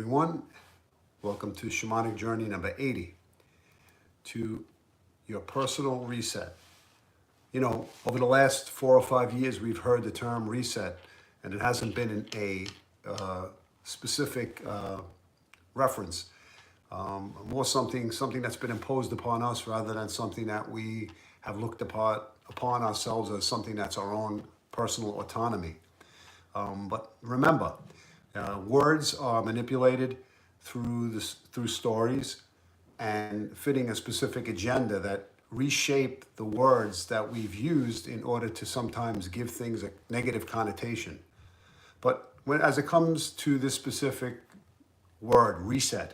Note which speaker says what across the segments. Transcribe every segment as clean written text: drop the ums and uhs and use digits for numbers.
Speaker 1: everyone. Welcome to Shamanic Journey number 80, to your personal reset. You know, over the last 4 or 5 years, we've heard the term reset, and it hasn't been in a specific reference. More something that's been imposed upon us rather than something that we have looked upon ourselves as something that's our own personal autonomy. But remember, words are manipulated through stories and fitting a specific agenda that reshape the words that we've used in order to sometimes give things a negative connotation. But as it comes to this specific word, reset,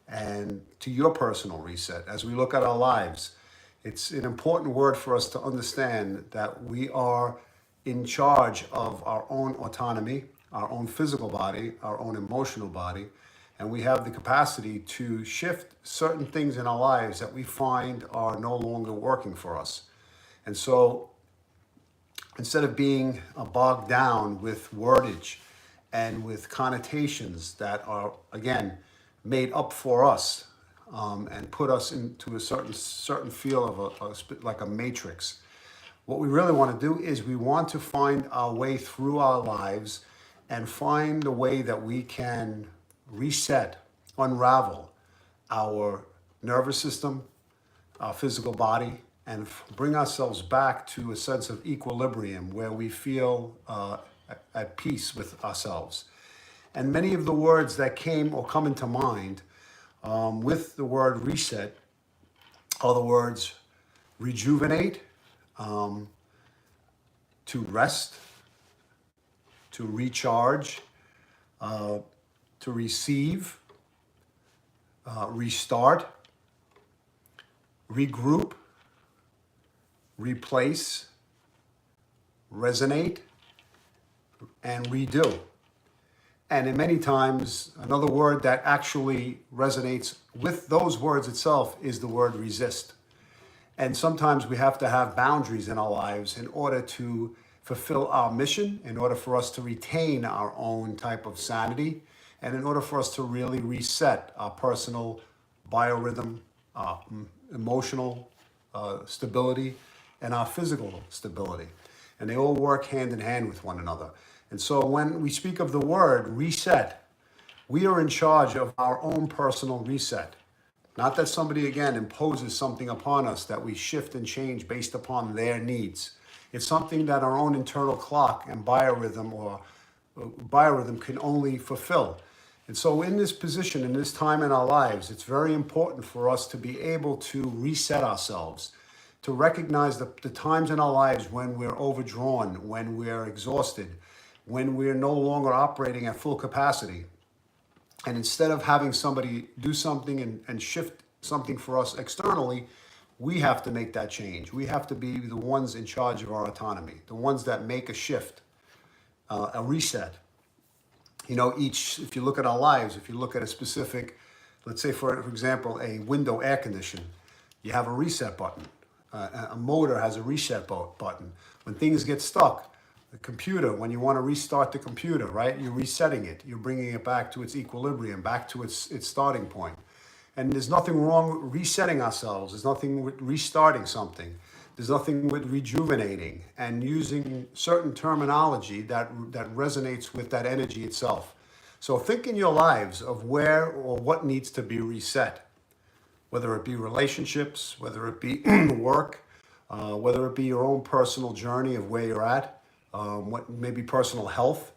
Speaker 1: and to your personal reset, as we look at our lives, it's an important word for us to understand that we are in charge of our own autonomy, our own physical body, our own emotional body, and we have the capacity to shift certain things in our lives that we find are no longer working for us. And so instead of being bogged down with wordage and with connotations that are, again, made up for us and put us into a certain feel of like a matrix, what we really want to do is we want to find our way through our lives and find a way that we can reset, unravel our nervous system, our physical body, and bring ourselves back to a sense of equilibrium where we feel at peace with ourselves. And many of the words that came or come into mind with the word reset are the words rejuvenate, to rest, to recharge, to receive, restart, regroup, replace, resonate, and redo. And in many times, another word that actually resonates with those words itself is the word resist. And sometimes we have to have boundaries in our lives in order to fulfill our mission, in order for us to retain our own type of sanity, and in order for us to really reset our personal biorhythm, emotional stability, and our physical stability. And they all work hand in hand with one another. And so when we speak of the word reset, we are in charge of our own personal reset. Not that somebody, again, imposes something upon us that we shift and change based upon their needs. It's something that our own internal clock and biorhythm can only fulfill. And so in this position, in this time in our lives, it's very important for us to be able to reset ourselves, to recognize the times in our lives when we're overdrawn, when we're exhausted, when we're no longer operating at full capacity. And instead of having somebody do something and shift something for us externally, we have to make that change. We have to be the ones in charge of our autonomy, the ones that make a shift, a reset. You know, if you look at our lives, if you look at a specific, let's say for example, a window air condition, you have a reset button. A motor has a reset button. When things get stuck, the computer, when you want to restart the computer, right? You're resetting it. You're bringing it back to its equilibrium, back to its starting point. And there's nothing wrong with resetting ourselves. There's nothing with restarting something. There's nothing with rejuvenating and using certain terminology that resonates with that energy itself. So think in your lives of where or what needs to be reset, whether it be relationships, whether it be work, whether it be your own personal journey of where you're at, what maybe personal health,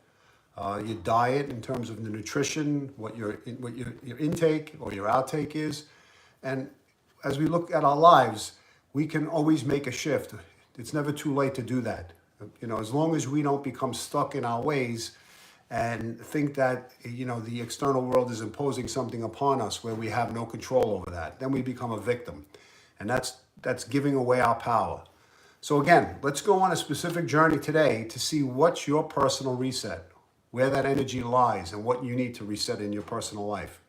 Speaker 1: your diet in terms of the nutrition, what your intake or your outtake is. And as we look at our lives, we can always make a shift. It's never too late to do that. You know, as long as we don't become stuck in our ways and think that, you know, the external world is imposing something upon us where we have no control over that, then we become a victim. And that's giving away our power. So again, let's go on a specific journey today to see what's your personal reset, where that energy lies, and what you need to reset in your personal life.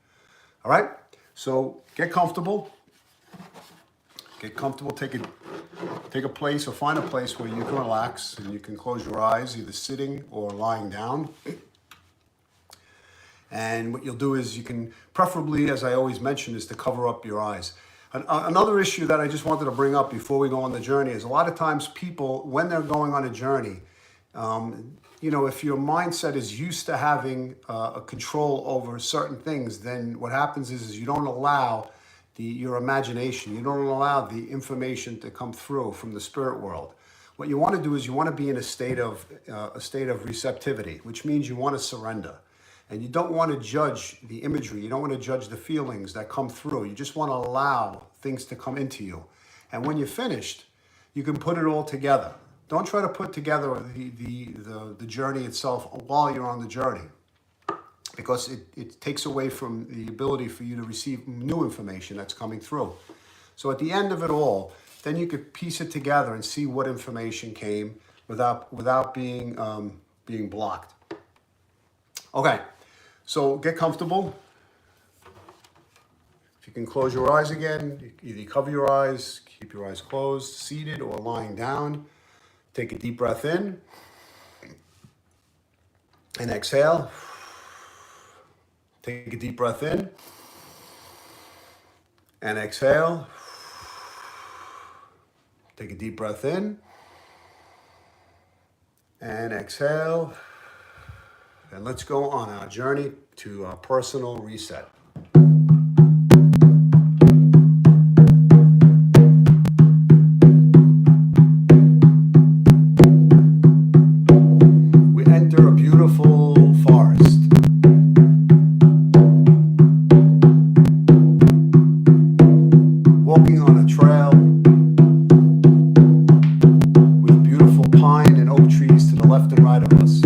Speaker 1: All right? So get comfortable. Get comfortable. Take a place or find a place where you can relax and you can close your eyes, either sitting or lying down. And what you'll do is you can, preferably, as I always mention, is to cover up your eyes. Another issue that I just wanted to bring up before we go on the journey is a lot of times people, when they're going on a journey, if your mindset is used to having a control over certain things, then what happens is you don't allow your imagination, you don't allow the information to come through from the spirit world. What you want to do is you want to be in a state of receptivity, which means you want to surrender. And you don't want to judge the imagery. You don't want to judge the feelings that come through. You just want to allow things to come into you. And when you're finished, you can put it all together. Don't try to put together the journey itself while you're on the journey, because it takes away from the ability for you to receive new information that's coming through. So at the end of it all, then you could piece it together and see what information came without being blocked. Okay, so get comfortable. If you can close your eyes again, either cover your eyes, keep your eyes closed, seated or lying down. Take a deep breath in and exhale. Take a deep breath in and exhale. Take a deep breath in and exhale. And let's go on our journey to our personal reset. We enter a beautiful forest. Walking on a trail with beautiful pine and oak trees to the left and right of us.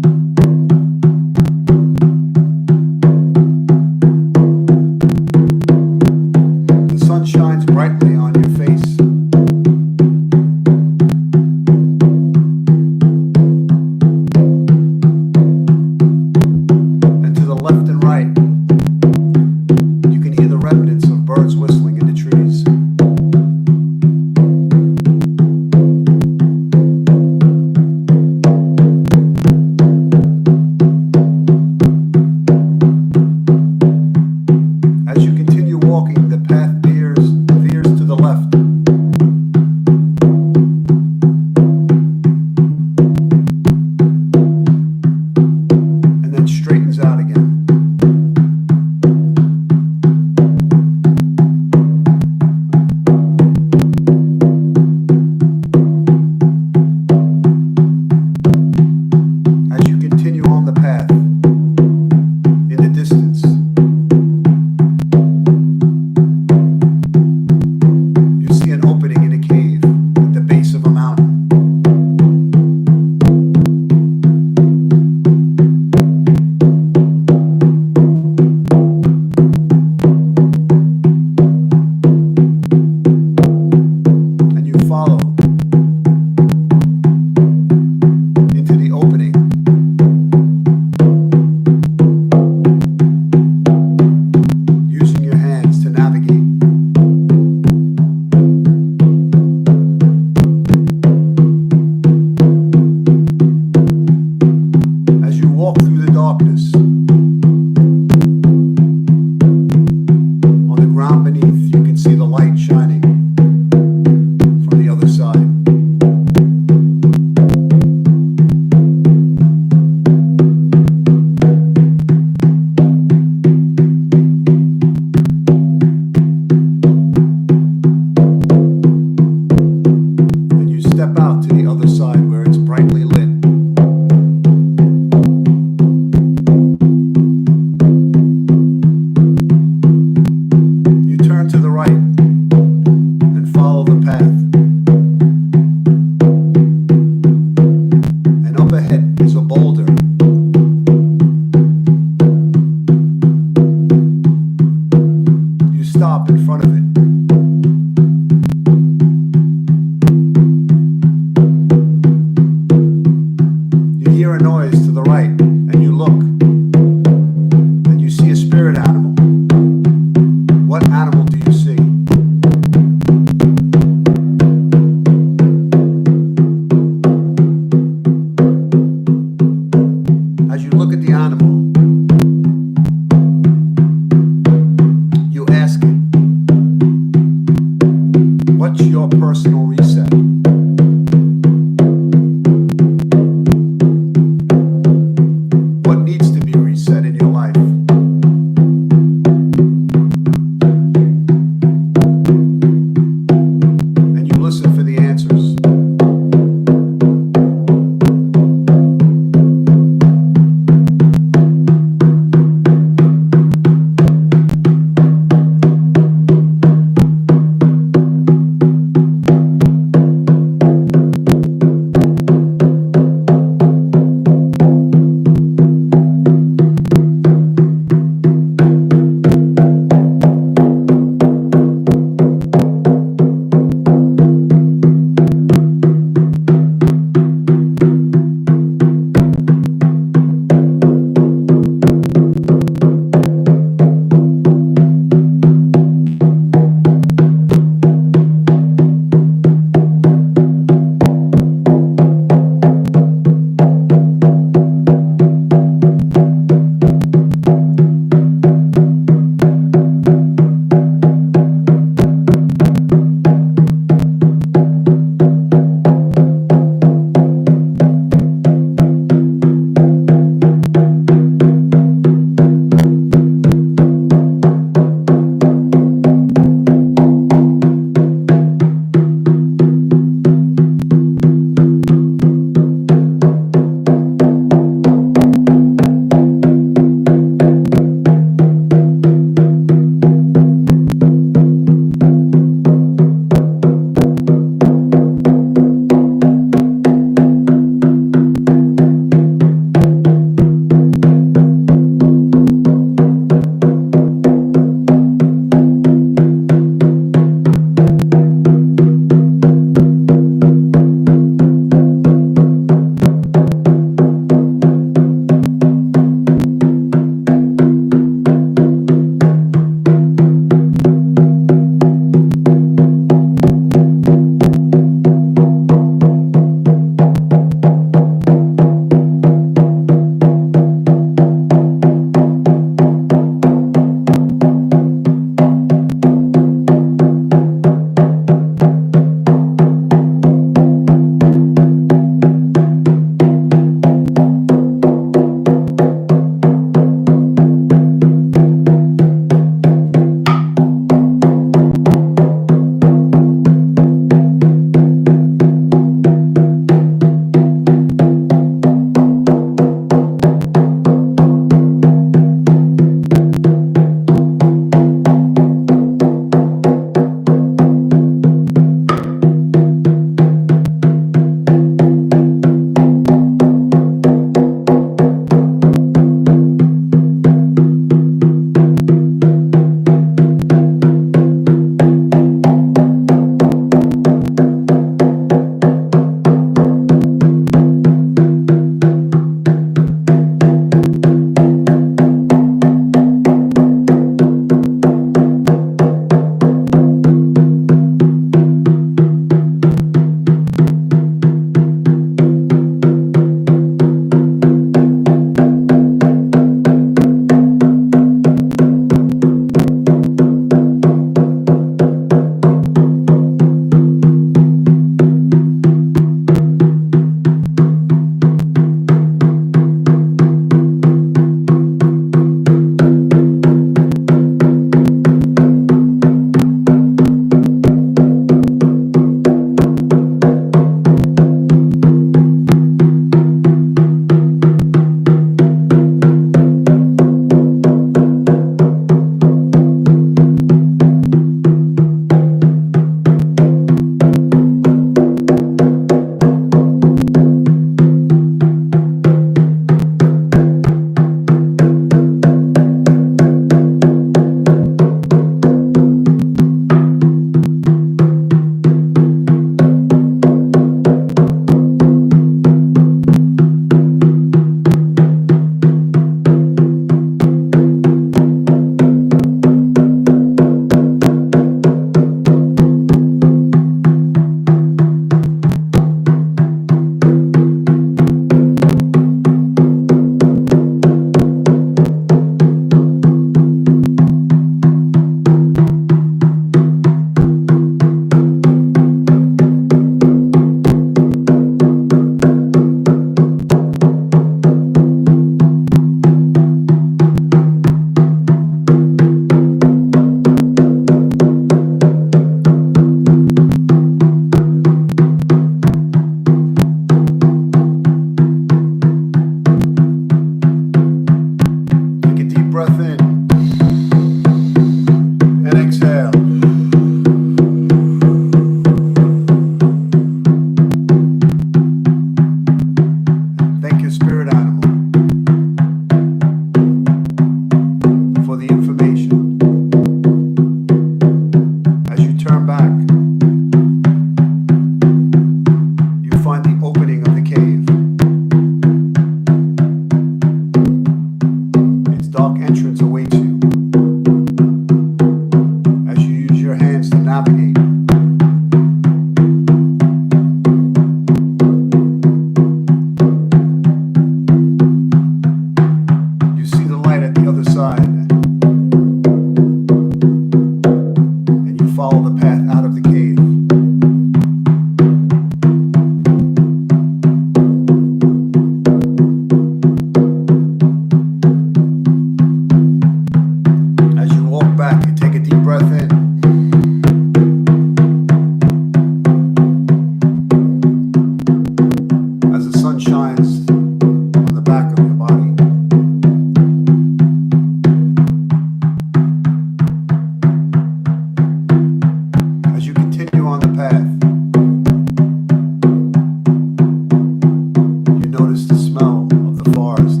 Speaker 1: notice the smell of the forest.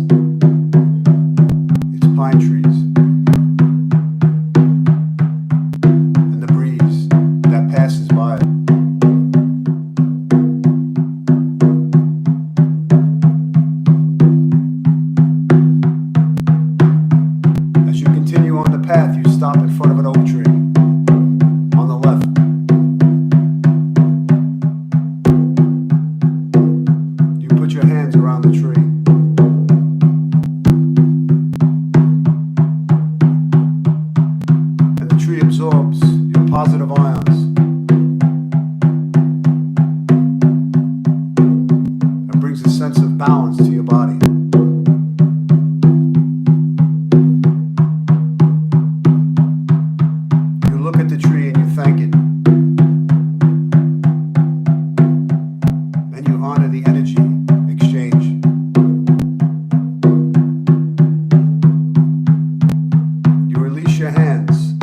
Speaker 1: It's pine trees and the breeze that passes by. As you continue on the path, you stop in front of an oak tree on the left. You put your hands around the tree. And the tree absorbs your positive ions and brings a sense of balance to your body. You look at the tree and you thank it. And you honor the energy exchange. You release your hands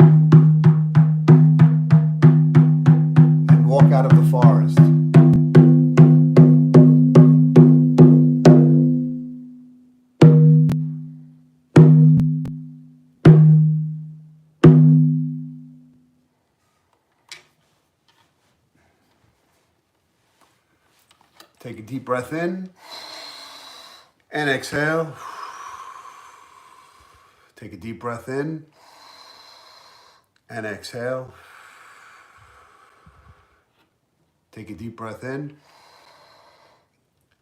Speaker 1: and walk out of the forest. Take a deep breath in and exhale. Take a deep breath in and exhale. Take a deep breath in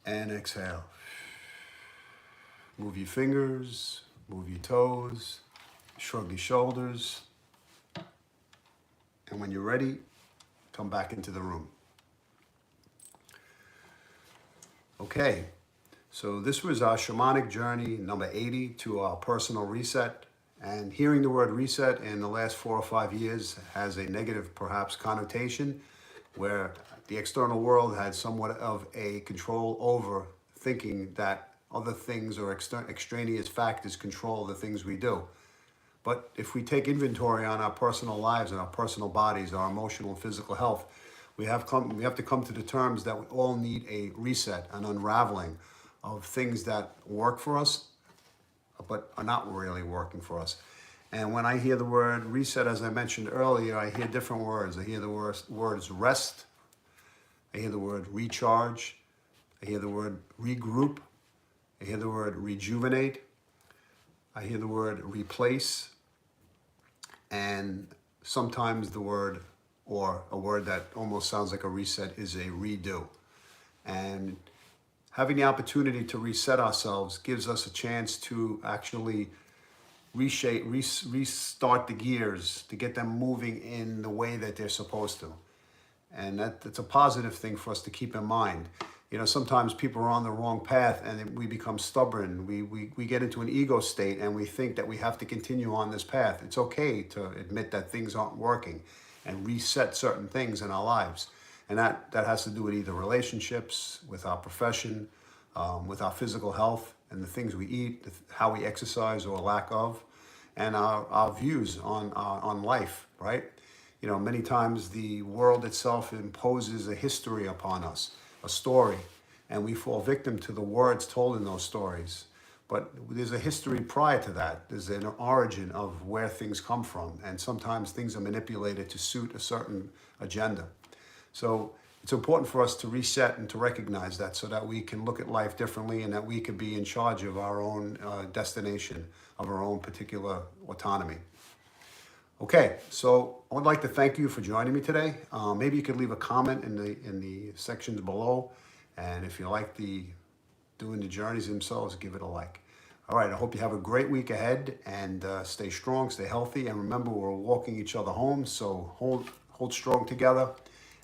Speaker 1: and exhale. Move your fingers, move your toes, shrug your shoulders. And when you're ready, come back into the room. Okay, so this was our shamanic journey, number 80, to our personal reset. And hearing the word reset in the last 4 or 5 years has a negative, perhaps, connotation, where the external world had somewhat of a control over thinking that other things or extraneous factors control the things we do. But if we take inventory on our personal lives and our personal bodies, our emotional and physical health, we have to come to the terms that we all need a reset, an unraveling of things that work for us, but are not really working for us. And when I hear the word reset, as I mentioned earlier, I hear different words. I hear the words rest. I hear the word recharge. I hear the word regroup. I hear the word rejuvenate. I hear the word replace. And sometimes the word, or a word that almost sounds like a reset, is a redo. And having the opportunity to reset ourselves gives us a chance to actually restart the gears, to get them moving in the way that they're supposed to. And that's a positive thing for us to keep in mind. You know, sometimes people are on the wrong path and we become stubborn. We get into an ego state and we think that we have to continue on this path. It's okay to admit that things aren't working and reset certain things in our lives. And that has to do with either relationships, with our profession, with our physical health and the things we eat, how we exercise or lack of, and our views on life, right? You know, many times the world itself imposes a history upon us, a story, and we fall victim to the words told in those stories. But there's a history prior to that. There's an origin of where things come from, and sometimes things are manipulated to suit a certain agenda. So it's important for us to reset and to recognize that so that we can look at life differently and that we can be in charge of our own destination, of our own particular autonomy. Okay, so I would like to thank you for joining me today. Maybe you could leave a comment in the sections below, and if you like doing the journeys themselves, give it a like. All right, I hope you have a great week ahead, and stay strong, stay healthy, and remember, we're walking each other home, so hold strong together,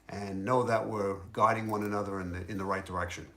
Speaker 1: and know that we're guiding one another in the right direction.